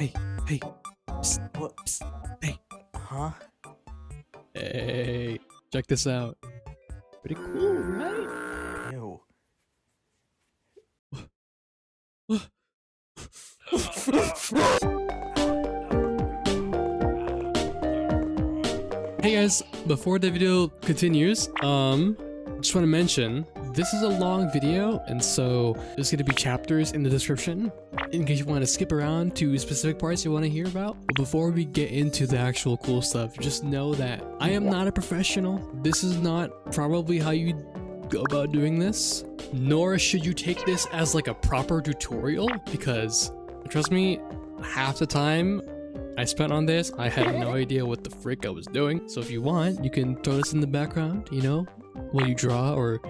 Hey, hey, psst, what? Psst, hey, Huh? hey, check this out. Pretty cool, right? Ew. Hey guys, before the video continues, just want to mention this is a long video, and so there's gonna be chapters in the description in case you want to skip around to specific parts you want to hear about. But before we get into the actual cool stuff, just know that I am not a professional. This is not probably how you go about doing this, nor should you take this as like a proper tutorial, because trust me, half the time I spent on this, I had no idea what the frick I was doing. So if you want, you can throw this in the background, you know, while you draw, or,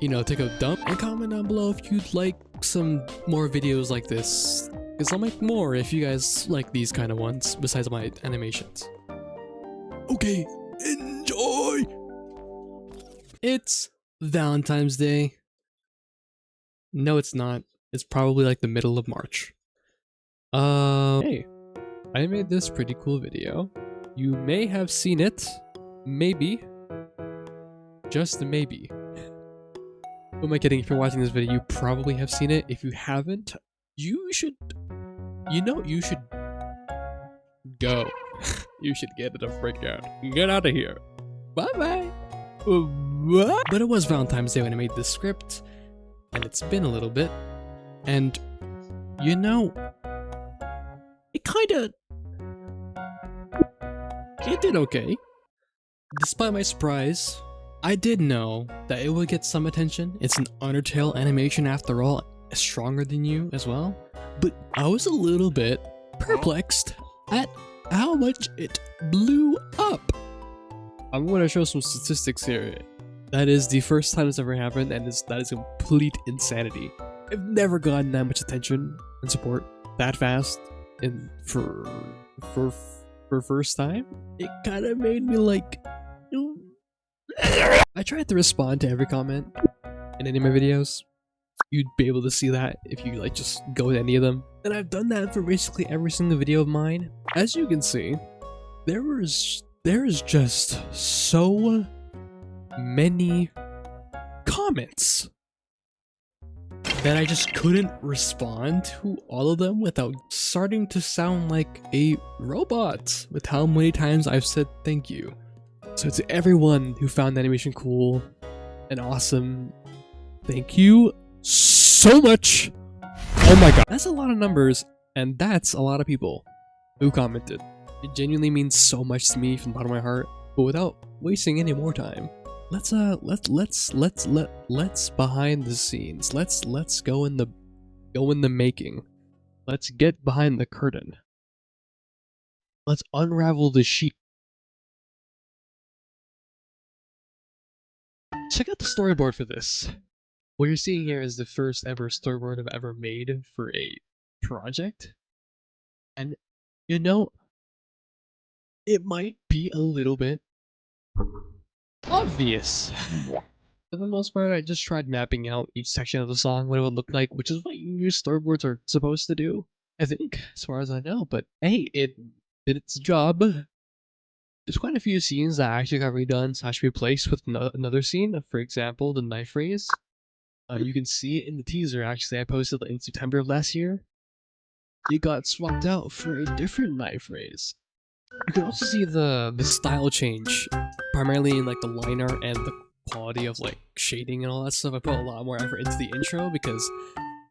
you know, take a dump, and comment down below if you'd like some more videos like this, because I'll make more if you guys like these kind of ones besides my animations. Okay, enjoy! It's Valentine's Day. No, it's not. It's probably like the middle of March. Hey, I made this pretty cool video. You may have seen it. Maybe. Just maybe. Who am I kidding? If you're watching this video, you probably have seen it. If you haven't, you should... you should go. You should get the frick out. Get out of here. Bye-bye. What? But it was Valentine's Day when I made this script, and it's been a little bit. And, you know, it kinda... it did okay. Despite my surprise, I did know that it would get some attention. It's an Undertale animation after all, stronger than you as well. But I was a little bit perplexed at how much it blew up. I'm going to show some statistics here. That is the first time it's ever happened, and that is complete insanity. I've never gotten that much attention and support that fast, and for first time, it kind of made me like... I tried to respond to every comment in any of my videos. You'd be able to see that if you like just go to any of them. And I've done that for basically every single video of mine. As you can see, there is just so many comments that I just couldn't respond to all of them without starting to sound like a robot with how many times I've said thank you. So to everyone who found the animation cool and awesome, thank you so much. Oh my god, that's a lot of numbers, and that's a lot of people who commented. It genuinely means so much to me from the bottom of my heart. But without wasting any more time, let's behind the scenes. Let's go in the making. Let's get behind the curtain. Let's unravel the sheet. Check out the storyboard for this. What you're seeing here is the first ever storyboard I've ever made for a project. And, you know, it might be a little bit obvious. For the most part, I just tried mapping out each section of the song, what it would look like, which is what storyboards are supposed to do, I think, as far as I know. But hey, it did its job. There's quite a few scenes that actually got redone / replaced with another scene. For example, the knife raise. You can see it in the teaser. Actually, I posted it in September of last year. It got swapped out for a different knife raise. You can also see the style change, primarily in like the line art and the quality of like shading and all that stuff. I put a lot more effort into the intro because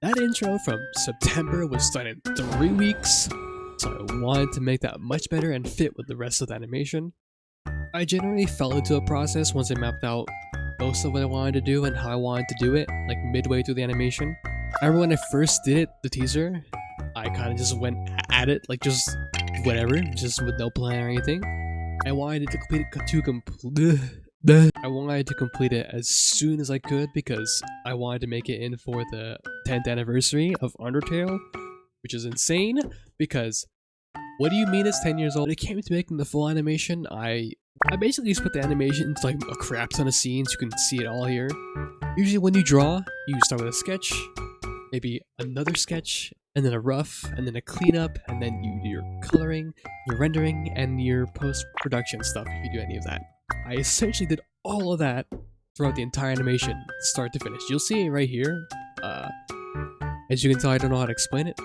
that intro from September was done in 3 weeks. So I wanted to make that much better and fit with the rest of the animation. I generally fell into a process once I mapped out most of what I wanted to do and how I wanted to do it, like midway through the animation. I remember when I first did it, the teaser, I kind of just went at it, like just whatever, just with no plan or anything. I wanted to complete it as soon as I could because I wanted to make it in for the 10th anniversary of Undertale, which is insane because what do you mean it's 10 years old? When it came to making the full animation, I basically just put the animation into like a crap ton of scenes. You can see it all here. Usually when you draw, you start with a sketch, maybe another sketch, and then a rough, and then a cleanup, and then you do your coloring, your rendering, and your post-production stuff if you do any of that. I essentially did all of that throughout the entire animation, start to finish. You'll see it right here. As you can tell, I don't know how to explain it.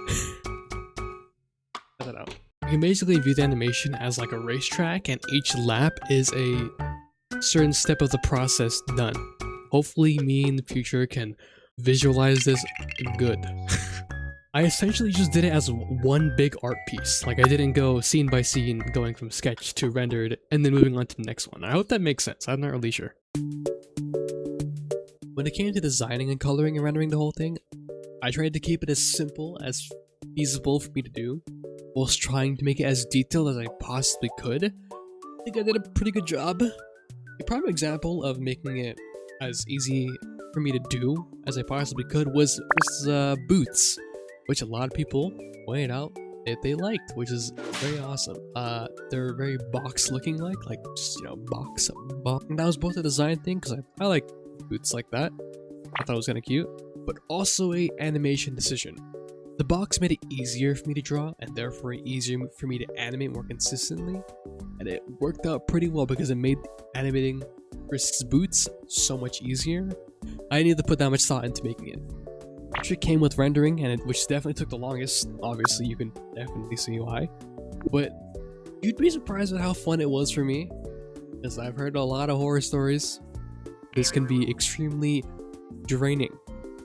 I don't know. You can basically view the animation as like a racetrack, and each lap is a certain step of the process done. Hopefully me in the future can visualize this good. I essentially just did it as one big art piece. Like, I didn't go scene by scene, going from sketch to rendered and then moving on to the next one. I hope that makes sense. I'm not really sure. When it came to designing and coloring and rendering the whole thing, I tried to keep it as simple as feasible for me to do, whilst trying to make it as detailed as I possibly could. I think I did a pretty good job. A prime example of making it as easy for me to do as I possibly could was boots, which a lot of people pointed out that they liked, which is very awesome. They're very box looking like just, you know, box. And that was both a design thing, because I like boots like that. I thought it was kind of cute, but also a animation decision. The box made it easier for me to draw, and therefore easier for me to animate more consistently, and it worked out pretty well because it made animating Frisk's boots so much easier. I didn't need to put that much thought into making it. The trick came with rendering, which definitely took the longest. Obviously, you can definitely see why, but you'd be surprised at how fun it was for me, because I've heard a lot of horror stories. This can be extremely draining.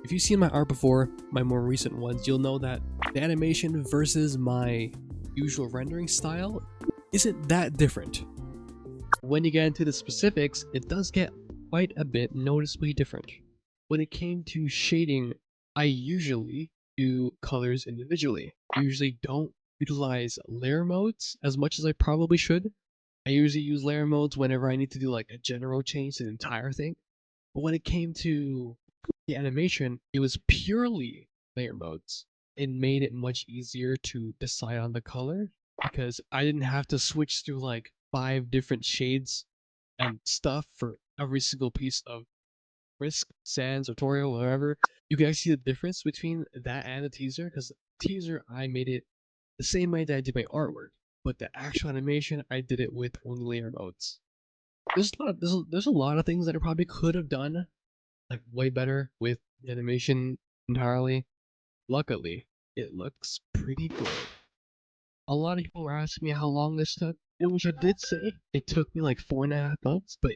If you've seen my art before, my more recent ones, you'll know that the animation versus my usual rendering style isn't that different. When you get into the specifics, it does get quite a bit noticeably different. When it came to shading, I usually do colors individually. I usually don't utilize layer modes as much as I probably should. I usually use layer modes whenever I need to do like a general change to the entire thing. But when it came to the animation, it was purely layer modes. It made it much easier to decide on the color because I didn't have to switch through like 5 different shades and stuff for every single piece of Frisk, Sans, tutorial, whatever. You can actually see the difference between that and the teaser, because the teaser I made it the same way that I did my artwork, but the actual animation I did it with only layer modes. There's a lot of things that I probably could have done like way better with the animation entirely. Luckily, it looks pretty good. A lot of people were asking me how long this took, which I did say it took me like 4.5 months, but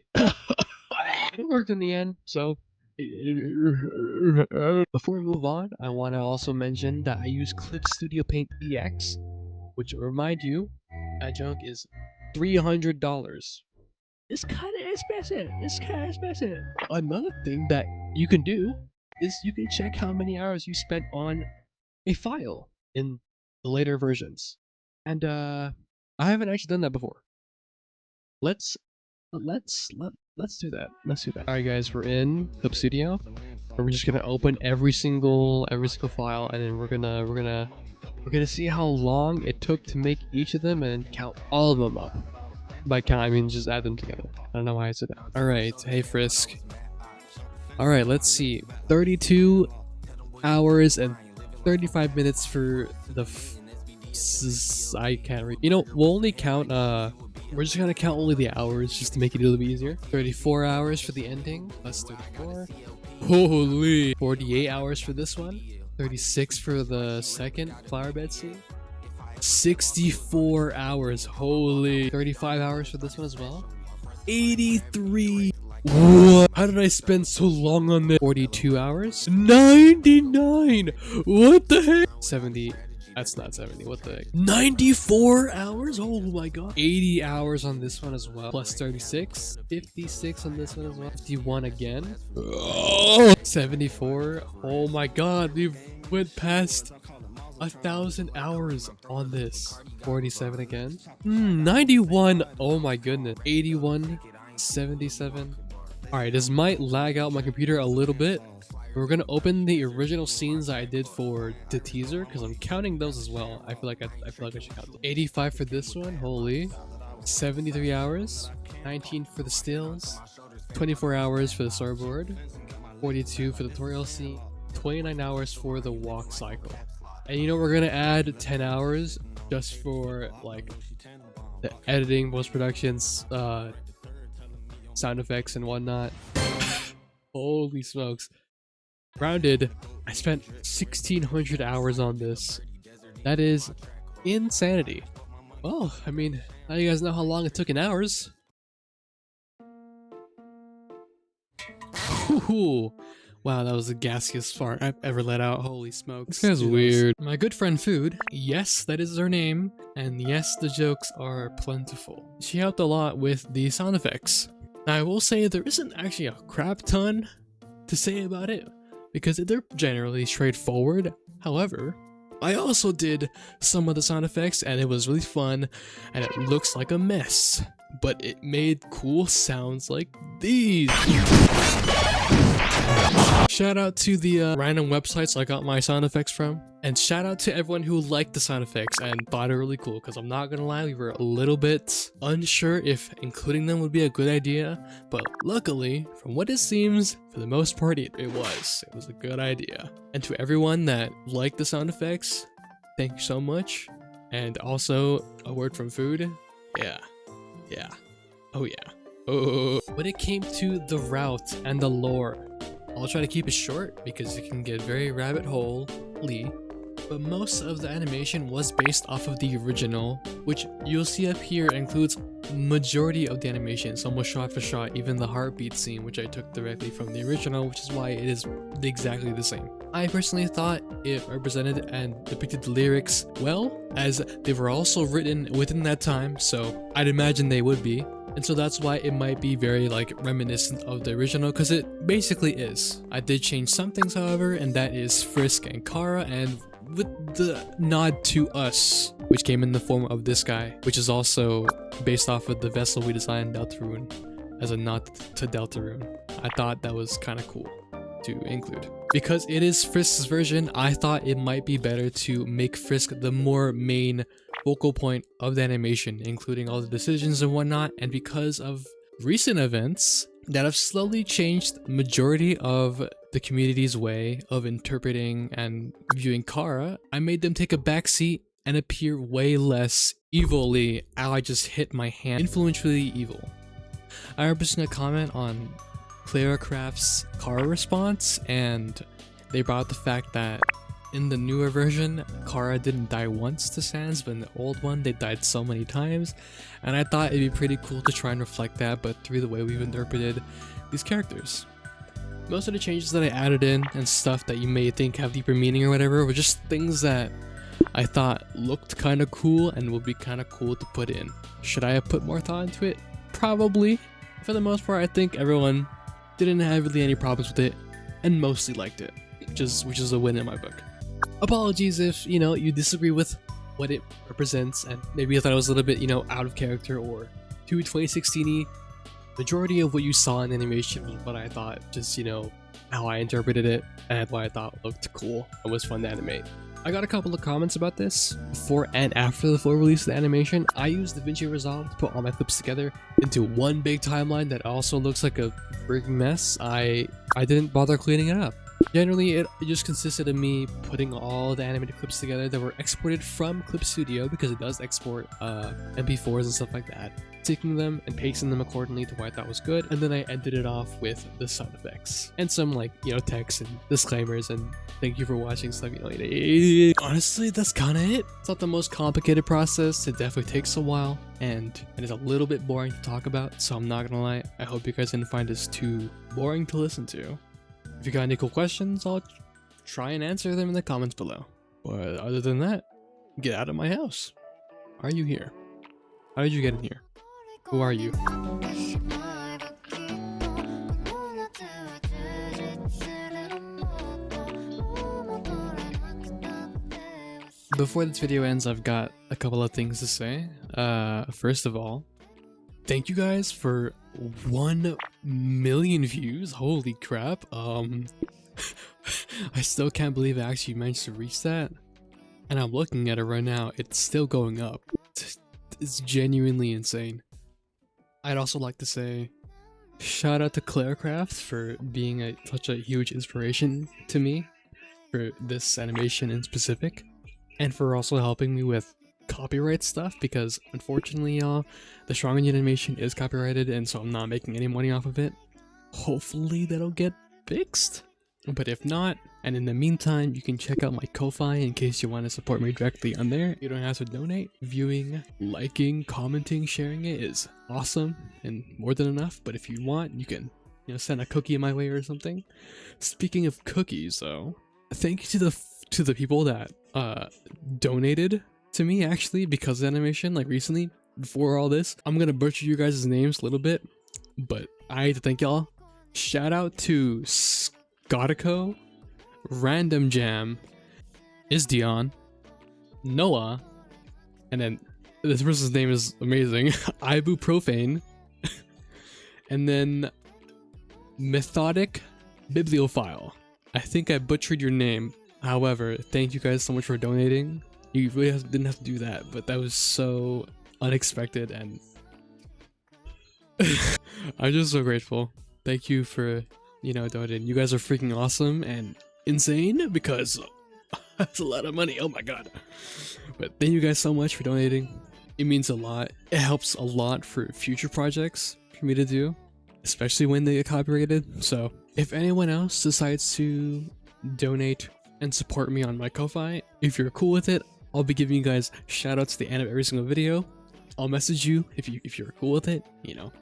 it worked in the end. So before we move on, I want to also mention that I use Clip Studio Paint EX, which, will remind you, that junk is $300. It's kind of expensive. It's kind of expensive. Another thing that you can do is you can check how many hours you spent on a file in the later versions. And I haven't actually done that before. Let's do that. Let's do that. All right, guys, we're in Clip Studio. We're just gonna open every single file, and then we're gonna see how long it took to make each of them, and count all of them up. By count, I mean just add them together. I don't know why I said that. All right, hey Frisk. All right, let's see. 32 hours and 35 minutes for the. I can't read. You know, we'll only count. We're just gonna count only the hours just to make it a little bit easier. 34 hours for the ending. Plus 34. Holy. 48 hours for this one. 36 for the second flower bed scene. 64 hours. Holy. 35 hours for this one as well. 83. What? How did I spend so long on this? 42 hours. 99. What the heck? 70. That's not 70. What the heck? 94 hours? Oh my god. 80 hours on this one as well. Plus 36. 56 on this one as well. 51 again. Oh, 74. Oh my god. We've went past 1,000 hours on this. 47 again. 91. Oh my goodness. 81. 77. Alright, this might lag out my computer a little bit. We're gonna open the original scenes that I did for the teaser, because I'm counting those as well. I feel like I should count them. 85 for this one. Holy. 73 hours. 19 for the stills. 24 hours for the storyboard. 42 for the tutorial scene. 29 hours for the walk cycle. And you know, we're gonna add 10 hours just for like the editing, post-productions, sound effects and whatnot. Holy smokes. Rounded, I spent 1,600 hours on this. That is insanity. Well, I mean, now you guys know how long it took in hours. Ooh. Wow, that was the gassiest fart I've ever let out. Holy smokes. This guy's weird. My good friend Food, yes, that is her name, and yes, the jokes are plentiful. She helped a lot with the sound effects. Now, I will say there isn't actually a crap ton to say about it, because they're generally straightforward. However, I also did some of the sound effects, and it was really fun, and it looks like a mess, but it made cool sounds like these. Shout out to the random websites I got my sound effects from, and shout out to everyone who liked the sound effects and thought it really cool, because I'm not gonna lie, we were a little bit unsure if including them would be a good idea, but luckily, from what it seems, for the most part, it was a good idea. And to everyone that liked the sound effects, thank you so much. And also, a word from Food, yeah, oh yeah. Oh. When it came to the route and the lore, I'll try to keep it short because it can get very rabbit hole-y, but most of the animation was based off of the original, which you'll see up here includes majority of the animation. It's almost shot for shot, even the heartbeat scene, which I took directly from the original, which is why it is exactly the same. I personally thought it represented and depicted the lyrics well, as they were also written within that time, so I'd imagine they would be. And so that's why it might be very like reminiscent of the original, because it basically is. I did change some things, however, and that is Frisk and Kara, and with the nod to us, which came in the form of this guy, which is also based off of the vessel we designed, Deltarune, as a nod to Deltarune. I thought that was kind of cool to include. Because it is Frisk's version, I thought it might be better to make Frisk the more main focal point of the animation, including all the decisions and whatnot, and because of recent events that have slowly changed the majority of the community's way of interpreting and viewing Kara, I made them take a backseat and appear way less evilly. Ow, I just hit my hand. Influentially evil. I remember seeing a comment on Craft's Kara response, and they brought up the fact that in the newer version, Kara didn't die once to Sans, but in the old one, they died so many times, and I thought it'd be pretty cool to try and reflect that, but through the way we've interpreted these characters. Most of the changes that I added in and stuff that you may think have deeper meaning or whatever were just things that I thought looked kind of cool and would be kind of cool to put in. Should I have put more thought into it? Probably. For the most part, I think everyone didn't have really any problems with it and mostly liked it, which is a win in my book. Apologies if, you know, you disagree with what it represents and maybe you thought it was a little bit, you know, out of character or too 2016-y. Majority of what you saw in animation was what I thought, just, you know, how I interpreted it and what I thought looked cool and was fun to animate. I got a couple of comments about this. Before and after the full release of the animation, I used DaVinci Resolve to put all my clips together into one big timeline that also looks like a freaking mess. I didn't bother cleaning it up. Generally, it just consisted of me putting all the animated clips together that were exported from Clip Studio, because it does export MP4s and stuff like that, taking them and pasting them accordingly to what I thought was good, and then I ended it off with the sound effects and some, like, you know, text and disclaimers and thank you for watching stuff, you know. Honestly, that's kind of it. It's not the most complicated process. It definitely takes a while and it's a little bit boring to talk about, so I'm not gonna lie, I hope you guys didn't find this too boring to listen to. If you got any cool questions, I'll try and answer them in the comments below. But other than that, get out of my house. Are you here? How did you get in here? Who are you? Before this video ends, I've got a couple of things to say. First of all, thank you guys for 1 million views. Holy crap. I still can't believe I actually managed to reach that. And I'm looking at it right now. It's still going up. It's genuinely insane. I'd also like to say shout out to Craft for being such a huge inspiration to me for this animation in specific. and for also helping me with copyright stuff, because unfortunately, y'all, the Strong animation is copyrighted, and so I'm not making any money off of it. Hopefully that'll get fixed, but if not, and in the meantime, you can check out my Ko-Fi in case you want to support me directly on there. You don't have to donate. Viewing, liking, commenting, sharing it is awesome and more than enough, but if you want, you can, send a cookie my way or something. Speaking of cookies, though, thank you to the people that donated to me, actually, because of animation, like recently, before all this. I'm gonna butcher you guys' names a little bit, but I hate to thank y'all. Shout out to Scotico, Random Jam, Isdion, Noah, and then this person's name is amazing, Ibuprofane, and then Methodic Bibliophile. I think I butchered your name. However, thank you guys so much for donating. You really didn't have to do that, but that was so unexpected, and I'm just so grateful. Thank you for, donating. You guys are freaking awesome and insane, because that's a lot of money. Oh my god. But thank you guys so much for donating. It means a lot. It helps a lot for future projects for me to do, especially when they get copyrighted. So if anyone else decides to donate and support me on my Ko-Fi, if you're cool with it, I'll be giving you guys shout outs at the end of every single video. I'll message you if you're cool with it,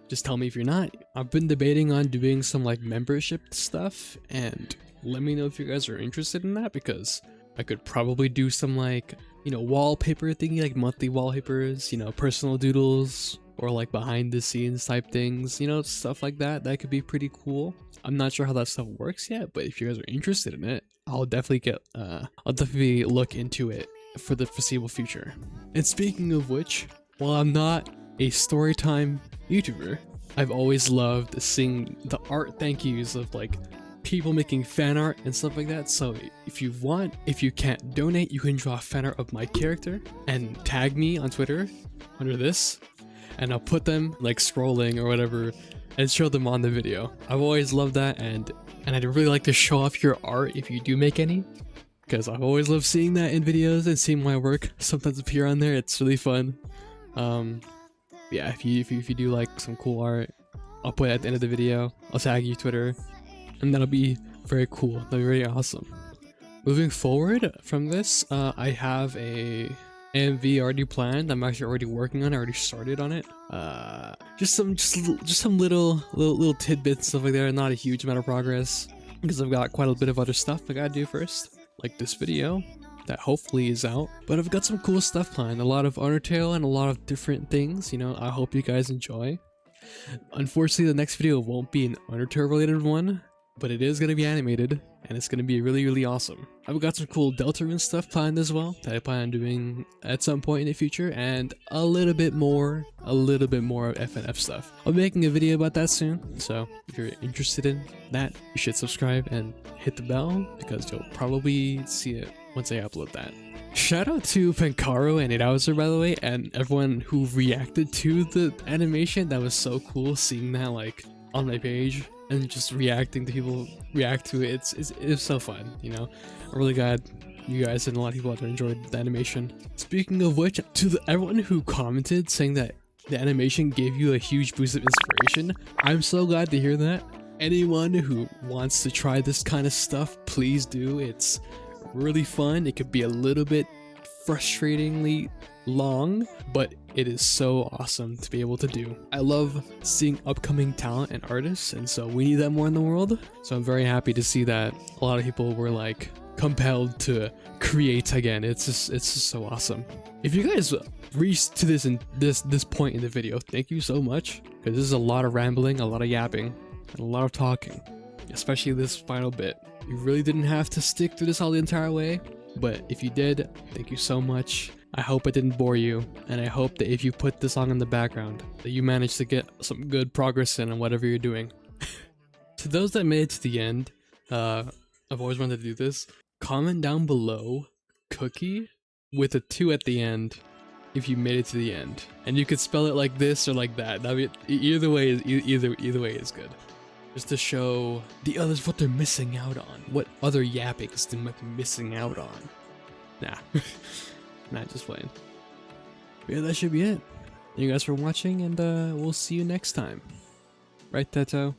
just tell me if you're not. I've been debating on doing some like membership stuff, and let me know if you guys are interested in that, because I could probably do some like, wallpaper thingy, like monthly wallpapers, personal doodles, or like behind the scenes type things, stuff like that. That could be pretty cool. I'm not sure how that stuff works yet, but if you guys are interested in it, I'll definitely look into it for the foreseeable future. And speaking of which, while I'm not a storytime YouTuber, I've always loved seeing the art thank yous of like people making fan art and stuff like that. So if you can't donate, you can draw fan art of my character and tag me on Twitter under this, and I'll put them like scrolling or whatever and show them on the video. I've always loved that, and I'd really like to show off your art if you do make any, because I've always loved seeing that in videos and seeing my work sometimes appear on there. It's really fun. Yeah, if you do like some cool art, I'll put it at the end of the video. I'll tag you Twitter, and that'll be very cool. That'll be very awesome. Moving forward from this, I have a AMV already planned. I'm actually already working on it. I already started on it. Just some little tidbits, stuff like that. Not a huge amount of progress, because I've got quite a bit of other stuff I gotta do first, like this video that hopefully is out. But I've got some cool stuff planned, a lot of Undertale and a lot of different things. I hope you guys enjoy. Unfortunately, the next video won't be an Undertale related one, but it is going to be animated, and it's going to be really, really awesome. I've got some cool Deltarune stuff planned as well that I plan on doing at some point in the future, and a little bit more of FNF stuff. I'll be making a video about that soon, so if you're interested in that, you should subscribe and hit the bell, because you'll probably see it once I upload that. Shout out to Penkaro and Irauser, by the way, and everyone who reacted to the animation. That was so cool seeing that like on my page, and just reacting to people react to it. It's so fun, I'm really glad you guys and a lot of people out there enjoyed the animation. Speaking of which, to everyone who commented saying that the animation gave you a huge boost of inspiration, I'm so glad to hear that. Anyone who wants to try this kind of stuff, please do. It's really fun. It could be a little bit frustratingly long, but it is so awesome to be able to do. I love seeing upcoming talent and artists, and so we need that more in the world. So I'm very happy to see that a lot of people were like compelled to create again. It's just so awesome. If you guys reached to this point in the video, thank you so much, because this is a lot of rambling, a lot of yapping, and a lot of talking, especially this final bit. You really didn't have to stick through this all the entire way, but if you did, thank you so much. I hope it didn't bore you, and I hope that if you put this song in the background, that you managed to get some good progress in on whatever you're doing. To those that made it to the end, I've always wanted to do this. Comment down below cookie with a 2 at the end if you made it to the end, and you could spell it like this or like that. That'd be, either way is good. Just to show the others what they're missing out on, what other yappings they might be missing out on. Nah. Nah, just playing. But yeah, that should be it. Thank you guys for watching, and we'll see you next time. Right, Teto?